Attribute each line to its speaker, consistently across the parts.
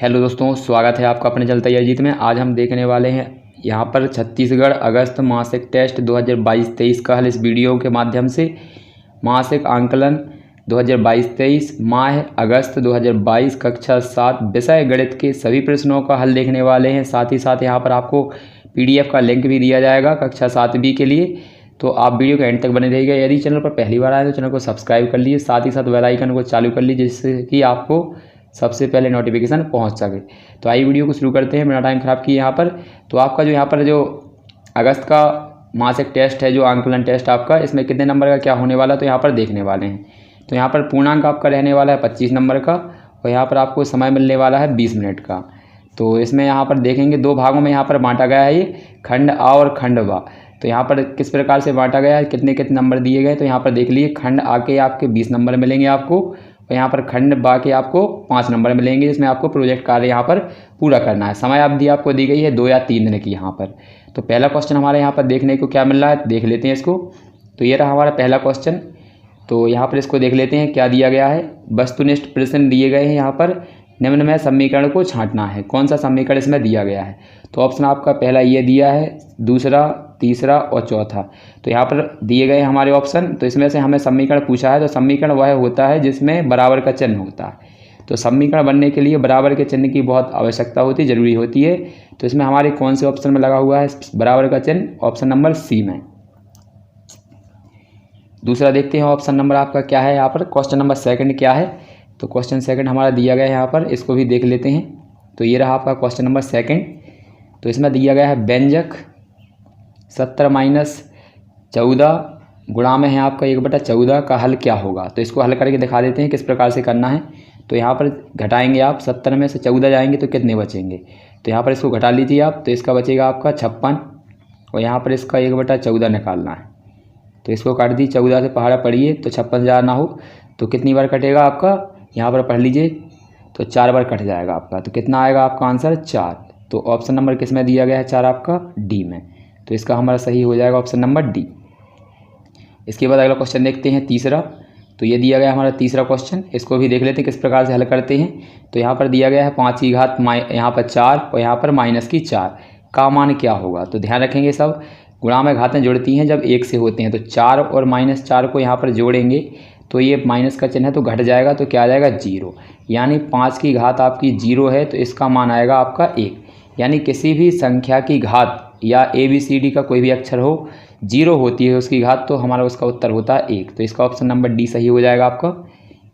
Speaker 1: Hello दोस्तों, स्वागत है आपका अपने चलता अजीत में। आज हम देखने वाले हैं यहाँ पर छत्तीसगढ़ अगस्त मासिक टेस्ट 2022-23 का हल इस वीडियो के माध्यम से। मासिक आंकलन 2022-23 माह अगस्त 2022 कक्षा 7 विषय गणित के सभी प्रश्नों का हल देखने वाले हैं। साथ ही साथ यहाँ पर आपको PDF का लिंक भी दिया जाएगा कक्षा 7B के लिए, तो आप वीडियो के एंड तक बने रहिएगा। यदि चैनल पर पहली बार आए तो चैनल को सब्सक्राइब कर लीजिए, साथ ही साथ बेल आइकन को चालू कर लीजिए जिससे कि आपको सबसे पहले नोटिफिकेशन पहुंच सके। तो आइए वीडियो को शुरू करते हैं बिना टाइम खराब किए। यहाँ पर तो आपका यहाँ पर अगस्त का मासिक टेस्ट है, जो आंकलन टेस्ट आपका, इसमें कितने नंबर का क्या होने वाला है तो यहाँ पर देखने वाले हैं। तो यहाँ पर पूर्णांक आपका रहने वाला है 25 नंबर का, और यहाँ पर आपको समय मिलने वाला है 20 मिनट का। तो इसमें यहाँ पर देखेंगे दो भागों में यहाँ पर बांटा गया है, ये खंड आ और खंड बा। तो यहाँ पर किस प्रकार से बांटा गया है, कितने कितने नंबर दिए गए, तो यहाँ पर देख लीजिए खंड आ के आपके 20 नंबर मिलेंगे आपको, और यहाँ पर खंड बा के आपको 5 नंबर मिलेंगे, जिसमें आपको प्रोजेक्ट कार्य यहाँ पर पूरा करना है। समय अवधि आपको दी गई है 2 या 3 दिन की यहाँ पर। तो पहला क्वेश्चन हमारे यहाँ पर देखने को क्या मिल रहा है, देख लेते हैं इसको। तो ये रहा हमारा पहला क्वेश्चन। तो यहाँ पर इसको देख लेते हैं क्या दिया गया है। वस्तुनिष्ठ प्रश्न दिए गए हैं यहाँ पर, निम्न में समीकरण को छांटना है। कौन सा समीकरण इसमें दिया गया है, तो ऑप्शन आपका पहला ये दिया है, दूसरा, तीसरा और चौथा। तो यहाँ पर दिए गए हमारे ऑप्शन। तो इसमें से हमें समीकरण पूछा है, तो समीकरण वह होता है जिसमें बराबर का चिन्ह होता है। तो समीकरण बनने के लिए बराबर के चिन्ह की बहुत आवश्यकता होती है, जरूरी होती है। तो इसमें हमारे कौन से ऑप्शन में लगा हुआ है बराबर का चिन्ह, ऑप्शन नंबर सी में। दूसरा देखते हैं ऑप्शन नंबर आपका क्या है यहाँ पर, क्वेश्चन नंबर सेकंड क्या है। तो क्वेश्चन सेकंड हमारा दिया गया है यहाँ पर, इसको भी देख लेते हैं। तो ये रहा आपका क्वेश्चन नंबर सेकंड। तो इसमें दिया गया है व्यंजक 70-14 गुणा में है आपका 1/14 का हल क्या होगा। तो इसको हल करके दिखा देते हैं किस प्रकार से करना है। तो यहाँ पर घटाएंगे आप, 70 में से 14 जाएंगे तो कितने बचेंगे, तो यहाँ पर इसको घटा लीजिए आप। तो इसका बचेगा आपका 56, और यहाँ पर इसका 1/14 निकालना है। तो इसको काट दी, 14 से पहाड़ा पढ़िए तो 56 ना हो तो कितनी बार कटेगा आपका, यहाँ पर पढ़ लीजिए तो 4 बार कट जाएगा आपका। तो कितना आएगा आपका आंसर 4। तो ऑप्शन नंबर किस में दिया गया है 4 आपका डी में। तो इसका हमारा सही हो जाएगा ऑप्शन नंबर डी। इसके बाद अगला क्वेश्चन देखते हैं तीसरा। तो ये दिया गया हमारा तीसरा क्वेश्चन, इसको भी देख लेते हैं किस प्रकार से हल करते हैं। तो यहाँ पर दिया गया है 5 की घात यहाँ पर 4 और यहाँ पर -4 का मान क्या होगा। तो ध्यान रखेंगे सब गुणा में घातें जुड़ती हैं जब 1 से होते हैं। तो 4 और -4 को यहाँ पर जोड़ेंगे तो ये माइनस का चिन्ह है तो घट जाएगा, तो क्या आ जाएगा 0। यानी 5 की घात आपकी 0 है तो इसका मान आएगा आपका 1। यानी किसी भी संख्या की घात या ABCD का कोई भी अक्षर हो 0 होती है उसकी घात, तो हमारा उसका उत्तर होता है 1। तो इसका ऑप्शन नंबर डी सही हो जाएगा आपका।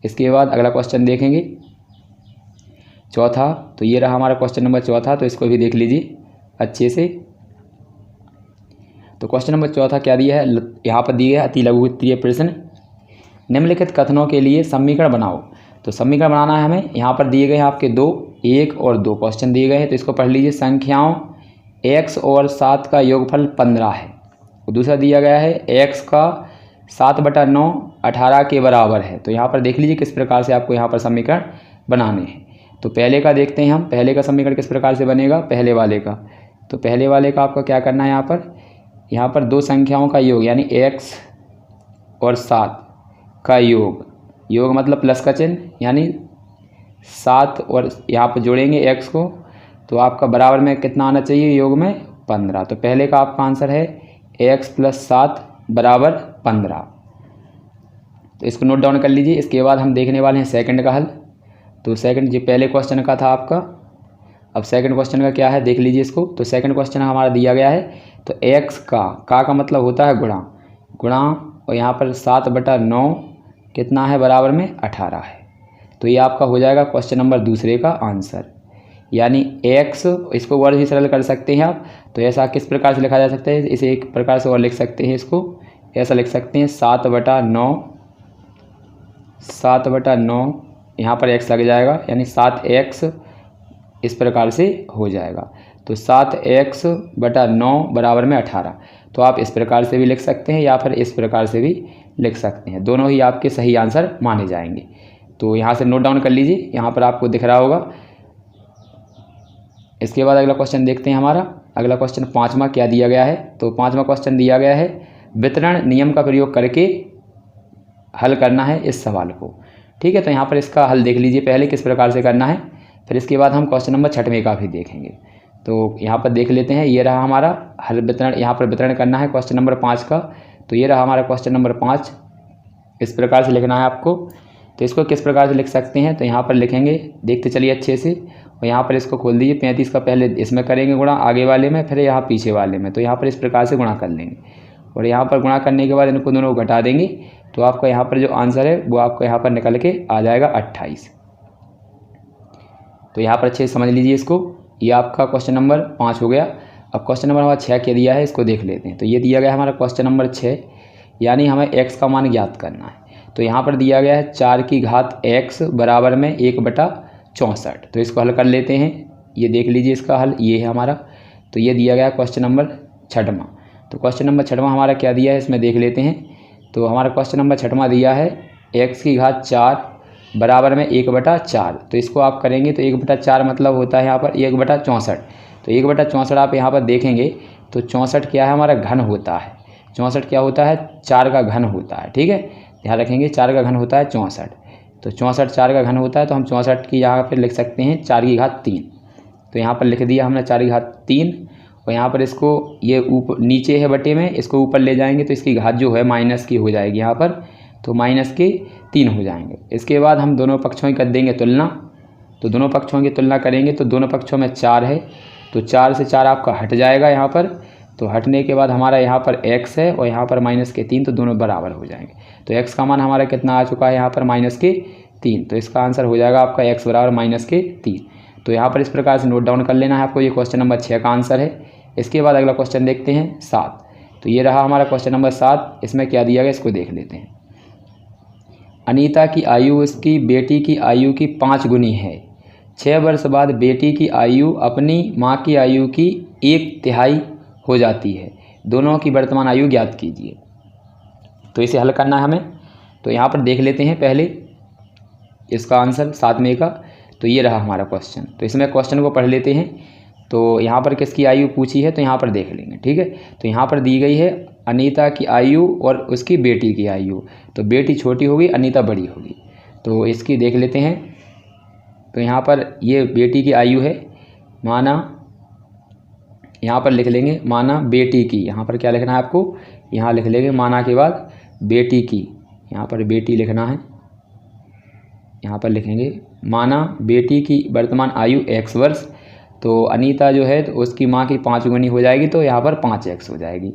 Speaker 1: इसके बाद अगला क्वेश्चन देखेंगे चौथा। तो ये रहा हमारा क्वेश्चन नंबर चौथा। तो इसको भी देख लीजिए अच्छे से। तो क्वेश्चन नंबर चौथा क्या दिया है, यहाँ पर दिया है अति लघु उत्तरीय प्रश्न, निम्नलिखित कथनों के लिए समीकरण बनाओ। तो समीकरण बनाना है हमें। यहाँ पर दिए गए हैं आपके 2, 1 और 2 क्वेश्चन दिए गए हैं। तो इसको पढ़ लीजिए, संख्याओं x और 7 का योगफल 15 है। और दूसरा दिया गया है x का 7/9 18 के बराबर है। तो यहाँ पर देख लीजिए किस प्रकार से आपको यहाँ पर समीकरण बनाने हैं। तो पहले का देखते हैं हम, पहले का समीकरण किस प्रकार से बनेगा, पहले वाले का। तो पहले वाले का आपका क्या करना है, यहाँ पर 2 संख्याओं का योग यानी x और 7 का योग मतलब प्लस का चिन्ह, यानी 7 और यहाँ पर जोड़ेंगे x को, तो आपका बराबर में कितना आना चाहिए योग में 15। तो पहले का आपका आंसर है x + 7 = 15। तो इसको नोट डाउन कर लीजिए। इसके बाद हम देखने वाले हैं सेकंड का हल। तो सेकंड जो पहले क्वेश्चन का था आपका, अब सेकंड क्वेश्चन का क्या है देख लीजिए इसको। तो सेकंड क्वेश्चन हमारा दिया गया है, तो x का मतलब होता है गुणा, और यहाँ पर 7/9 कितना है बराबर में 18 है। तो ये आपका हो जाएगा क्वेश्चन नंबर दूसरे का आंसर। यानी x, इसको और भी सरल कर सकते हैं आप। तो ऐसा किस प्रकार से लिखा जा सकता है, इसे एक प्रकार से और लिख सकते हैं, इसको ऐसा लिख सकते हैं 7/9 यहाँ पर x लग जाएगा, यानी 7x इस प्रकार से हो जाएगा। तो 7x/9 बराबर में 18। तो आप इस प्रकार से भी लिख सकते हैं या फिर इस प्रकार से भी लिख सकते हैं, दोनों ही आपके सही आंसर माने जाएंगे। तो यहाँ से नोट डाउन कर लीजिए, यहाँ पर आपको दिख रहा होगा। इसके बाद अगला क्वेश्चन देखते हैं हमारा। अगला क्वेश्चन 5वां क्या दिया गया है। तो 5वां क्वेश्चन दिया गया है, वितरण नियम का प्रयोग करके हल करना है इस सवाल को। ठीक है, तो यहाँ पर इसका हल देख लीजिए पहले किस प्रकार से करना है। फिर इसके बाद हम क्वेश्चन नंबर 6वें का भी देखेंगे। तो यहाँ पर देख लेते हैं, ये रहा हमारा हल वितरण, यहाँ पर वितरण करना है क्वेश्चन नंबर 5 का। तो ये रहा हमारा क्वेश्चन नंबर 5, इस प्रकार से लिखना है आपको। तो इसको किस प्रकार से लिख सकते हैं, तो यहाँ पर लिखेंगे, देखते चलिए अच्छे से। और यहाँ पर इसको खोल दीजिए, 35 का पहले इसमें करेंगे गुणा आगे वाले में, फिर यहाँ पीछे वाले में। तो यहाँ पर इस प्रकार से गुणा कर लेंगे और यहाँ पर गुणा करने के बाद इनको दोनों को घटा देंगे। तो आपका यहाँ पर जो आंसर है वो आपको यहाँ पर निकल के आ जाएगा 28। तो यहाँ पर अच्छे से समझ लीजिए इसको। ये आपका क्वेश्चन नंबर 5 हो गया। अब क्वेश्चन नंबर हमारा 6 क्या दिया है, इसको देख लेते हैं। तो ये दिया गया है हमारा क्वेश्चन नंबर 6, यानी हमें x का मान ज्ञात करना है। तो यहाँ पर दिया गया है 4 की घात x बराबर में 1/64। तो इसको हल कर लेते हैं। ये देख लीजिए इसका हल, ये है हमारा। तो ये दिया गया क्वेश्चन नंबर 6वां। तो क्वेश्चन नंबर 6वां हमारा क्या दिया है, इसमें देख लेते हैं। तो हमारा क्वेश्चन नंबर 6वां दिया है x की घात 4 बराबर में 1/4। तो इसको आप करेंगे तो 1/4 मतलब होता है यहाँ पर 1/64। तो 1/64 आप यहाँ पर देखेंगे तो 64 क्या है, हमारा घन होता है। 64 क्या होता है, 4 का घन होता है। ठीक है, ध्यान रखेंगे, 4 का घन होता है 64। तो 64 4 का घन होता है। तो हम 64 की यहाँ पर लिख सकते हैं 4 की घात 3। तो यहाँ पर लिख दिया हमने 4 की घात 3। और यहाँ पर इसको, ये ऊपर नीचे है बटे में, इसको ऊपर ले जाएंगे तो इसकी घात जो है माइनस की हो जाएगी यहाँ पर। तो माइनस के 3 हो जाएंगे। इसके बाद हम दोनों पक्षों की कर देंगे तुलना। तो दोनों पक्षों की तुलना करेंगे तो दोनों पक्षों में 4 है। तो 4 से 4 आपका हट जाएगा यहाँ पर। तो हटने के बाद हमारा यहाँ पर x है और यहाँ पर माइनस के 3, तो दोनों बराबर हो जाएंगे। तो x का मान हमारा कितना आ चुका है यहाँ पर, माइनस के 3। तो इसका आंसर हो जाएगा आपका x बराबर माइनस के 3। तो यहाँ पर इस प्रकार से नोट डाउन कर लेना है आपको। ये क्वेश्चन नंबर 6 का आंसर है। इसके बाद अगला क्वेश्चन देखते हैं 7। तो ये रहा हमारा क्वेश्चन नंबर 7। इसमें क्या दिया गया, इसको देख लेते हैं। अनीता की आयु उसकी बेटी की आयु की 5 गुनी है। 6 वर्ष बाद बेटी की आयु अपनी माँ की आयु की 1/3 हो जाती है। दोनों की वर्तमान आयु ज्ञात कीजिए। तो इसे हल करना है हमें। तो यहाँ पर देख लेते हैं पहले इसका आंसर 7वें का। तो ये रहा हमारा क्वेश्चन। तो इसमें क्वेश्चन को पढ़ लेते हैं। तो यहाँ पर किसकी आयु पूछी है, तो यहाँ पर देख लेंगे। ठीक है, तो यहाँ पर दी गई है अनीता की आयु और उसकी बेटी की आयु। तो बेटी छोटी होगी, अनीता बड़ी होगी। तो इसकी देख लेते हैं। तो यहाँ पर ये बेटी की आयु है, माना, यहाँ पर लिख लेंगे माना बेटी की। यहाँ पर क्या लिखना है आपको, यहाँ लिख लेंगे माना के बाद बेटी की। यहाँ पर बेटी लिखना है, यहाँ पर लिखेंगे माना बेटी की वर्तमान आयु x वर्ष। तो अनीता जो है तो उसकी माँ की 5 गुनी हो जाएगी। तो यहाँ पर 5x हो जाएगी।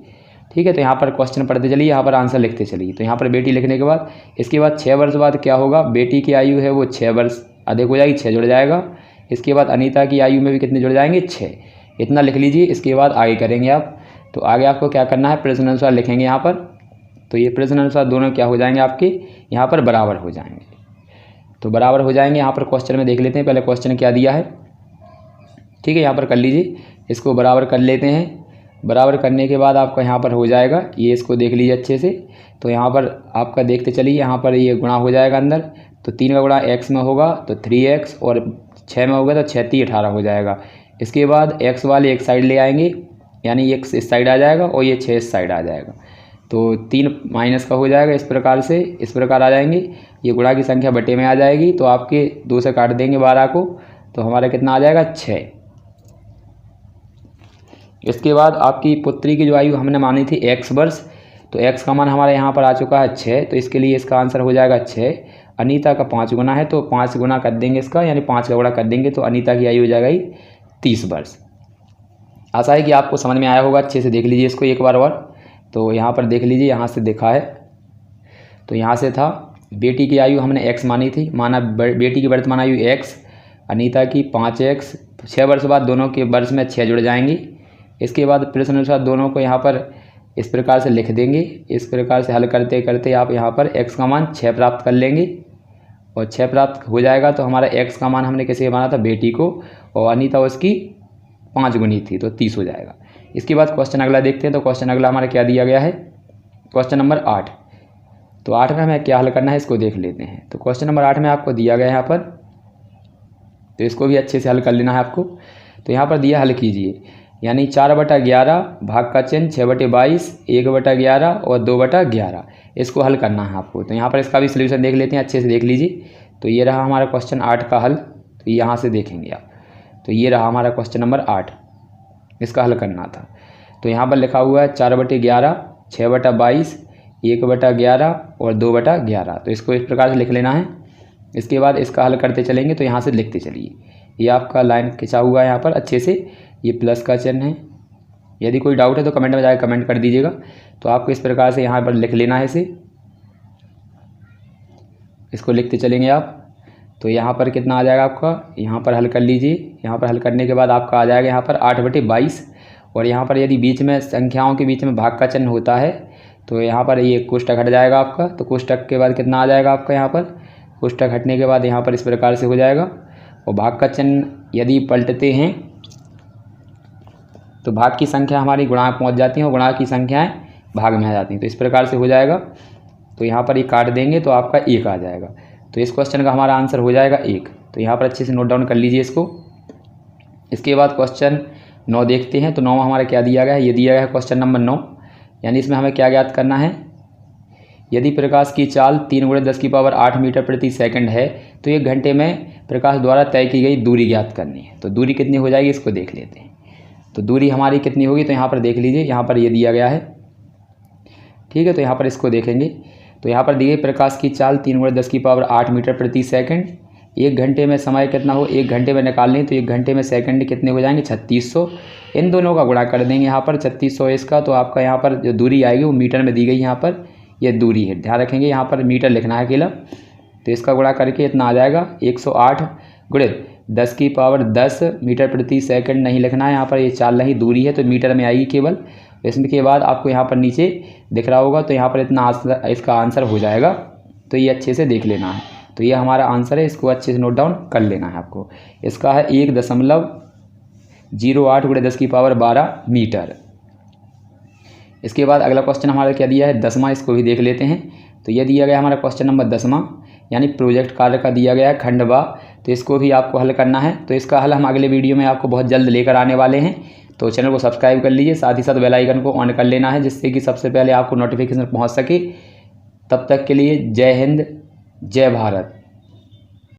Speaker 1: ठीक है, तो यहाँ पर क्वेश्चन पढ़ते चलिए, यहाँ पर आंसर लिखते चलिए। तो यहाँ पर बेटी लिखने के बाद इसके बाद 6 वर्ष बाद क्या होगा, बेटी की आयु है वो 6 वर्ष अधिक हो जाएगी, 6 जुड़ जाएगा। इसके बाद अनीता की आयु में भी कितने जुड़ जाएंगे, 6। इतना लिख लीजिए। इसके बाद आगे करेंगे आप। तो आगे आपको क्या करना है, प्रश्न अनुसार लिखेंगे यहाँ पर। तो ये प्रश्न अनुसार दोनों क्या हो जाएंगे आपके, यहाँ पर बराबर हो जाएंगे। तो बराबर हो जाएंगे। यहाँ पर क्वेश्चन में देख लेते हैं पहले क्वेश्चन क्या दिया है। ठीक है, यहाँ पर कर लीजिए, इसको बराबर कर लेते हैं। बराबर करने के बाद आपका यहाँ पर हो जाएगा, ये इसको देख लीजिए अच्छे से। तो यहाँ पर आपका देखते चलिए, यहाँ पर ये गुणा हो जाएगा अंदर। तो 3 का गुणा x में होगा तो 3x, और 6 में होगा तो 6 3 18 हो जाएगा। इसके बाद x वाले एक साइड ले आएंगे, यानी x इस साइड आ जाएगा और ये 6 इस साइड आ जाएगा। तो 3 माइनस का हो जाएगा, इस प्रकार से इस प्रकार आ जाएंगे। ये गुणा की संख्या बटे में आ जाएगी। तो आपके 2 से काट देंगे 12 को, तो हमारा कितना आ जाएगा, 6। इसके बाद आपकी पुत्री की जो आयु हमने मानी थी x वर्ष। तो x का मान हमारा यहाँ पर आ चुका है 6। तो इसके लिए इसका आंसर हो जाएगा 6। अनीता का 5 गुना है तो 5 गुना कर देंगे इसका, यानी 5 का गुणा कर देंगे तो अनीता की आयु हो जाएगी 30 वर्ष। आशा है कि आपको समझ में आया होगा। अच्छे से देख लीजिए इसको एक बार और। तो यहाँ पर देख लीजिए, यहाँ से देखा है। तो यहाँ से था बेटी की आयु हमने x मानी थी, माना बेटी की वर्तमान आयु x, अनीता की 5x। 6 वर्ष बाद दोनों के वर्ष में 6 जुड़ जाएंगी। इसके बाद प्रश्न अनुसार दोनों को यहाँ पर इस प्रकार से लिख देंगे। इस प्रकार से हल करते करते आप यहाँ पर x का मान 6 प्राप्त कर लेंगे और 6 प्राप्त हो जाएगा। तो हमारा x का मान हमने किसे माना था, बेटी को, और अनीता उसकी 5 गुनी थी तो 30 हो जाएगा। इसके बाद क्वेश्चन अगला देखते हैं। तो क्वेश्चन अगला हमारा क्या दिया गया है, क्वेश्चन नंबर 8। तो 8 में हमें क्या हल करना है, इसको देख लेते हैं। तो क्वेश्चन नंबर 8 में आपको दिया गया है यहाँ पर, तो इसको भी अच्छे से हल कर लेना है आपको। तो यहाँ पर दिया, हल कीजिए, यानी 4/11 भाग का चिन्ह 6/22, 1/11 और 2/11, इसको हल करना है आपको। तो यहाँ पर इसका भी सलूशन देख लेते हैं, अच्छे से देख लीजिए। तो ये रहा हमारा क्वेश्चन 8 का हल। तो यहाँ से देखेंगे आप। तो ये रहा हमारा क्वेश्चन नंबर 8, इसका हल करना था। तो यहाँ पर लिखा हुआ है 4/11, 6/22, 1/11 और 2/11। तो इसको इस प्रकार से लिख लेना है। इसके बाद इसका हल करते चलेंगे, तो यहाँ से लिखते चलिए। ये आपका लाइन खिंचा हुआ है यहाँ पर अच्छे से, ये प्लस का चिन्ह है। यदि कोई डाउट है तो कमेंट में जाकर कमेंट कर दीजिएगा। तो आपको इस प्रकार से यहाँ पर लिख लेना है इसे, इसको लिखते चलेंगे आप। तो यहाँ पर कितना आ जाएगा आपका, यहाँ पर हल कर लीजिए। यहाँ पर हल करने के बाद आपका आ जाएगा यहाँ पर 8/22। और यहाँ पर यदि बीच में संख्याओं के बीच में भाग का चिन्ह होता है तो यहाँ पर ये कोष्टक हट जाएगा आपका। तो कोष्टक के बाद कितना आ जाएगा आपका, यहाँ पर कोष्टक हटने के बाद यहाँ पर इस प्रकार से हो जाएगा। और भाग का चिन्ह यदि पलटते हैं तो भाग की संख्या हमारी गुणांक पहुँच जाती हैं और गुणांक की संख्याएँ भाग में आ जाती हैं। तो इस प्रकार से हो जाएगा। तो यहाँ पर ये काट देंगे तो आपका 1 आ जाएगा। तो इस क्वेश्चन का हमारा आंसर हो जाएगा 1। तो यहाँ पर अच्छे से नोट डाउन कर लीजिए इसको। इसके बाद क्वेश्चन 9 देखते हैं। तो 9 हमारा क्या दिया गया है, ये दिया गया है क्वेश्चन नंबर 9। यानी इसमें हमें क्या ज्ञात करना है, यदि प्रकाश की चाल 3×10⁸ मीटर प्रति सेकंड है तो 1 घंटे में प्रकाश द्वारा तय की गई दूरी ज्ञात करनी है। तो दूरी कितनी हो जाएगी इसको देख लेते हैं। तो दूरी हमारी कितनी होगी, तो यहाँ पर देख लीजिए, यहाँ पर ये दिया गया है, ठीक है। तो यहाँ पर इसको देखेंगे। तो यहाँ पर दिए प्रकाश की चाल 3×10⁸ मीटर प्रति सेकंड, 1 घंटे में समय कितना हो, 1 घंटे में निकाल लें तो 1 घंटे में सेकंड कितने हो जाएंगे 3600। इन दोनों का गुणा कर देंगे यहाँ पर 3600 इसका। तो आपका यहाँ पर जो दूरी आएगी वो मीटर में दी गई, यहाँ पर ये दूरी है, ध्यान रखेंगे यहाँ पर मीटर लिखना है अकेला। तो इसका गुणा करके इतना आ जाएगा 108 × 10⁻10 मीटर प्रति सेकंड नहीं लिखना है, यहाँ पर ये चाल नहीं दूरी है तो मीटर में आएगी केवल। इसमें के बाद आपको यहाँ पर नीचे दिख रहा होगा, तो यहाँ पर इतना इसका आंसर हो जाएगा। तो ये अच्छे से देख लेना है। तो ये हमारा आंसर है, इसको अच्छे से नोट डाउन कर लेना है आपको। इसका है 1.08 × 10⁻12 मीटर। इसके बाद अगला क्वेश्चन हमारा क्या दिया है 10वां, इसको भी देख लेते हैं। तो ये दिया गया हमारा क्वेश्चन नंबर 10वां, यानी प्रोजेक्ट कार्य का दिया गया है खंड बा। तो इसको भी आपको हल करना है। तो इसका हल हम अगले वीडियो में आपको बहुत जल्द लेकर आने वाले हैं। तो चैनल को सब्सक्राइब कर लीजिए, साथ ही साथ बेल आइकन को ऑन कर लेना है, जिससे कि सबसे पहले आपको नोटिफिकेशन पहुंच सके। तब तक के लिए जय हिंद, जय भारत।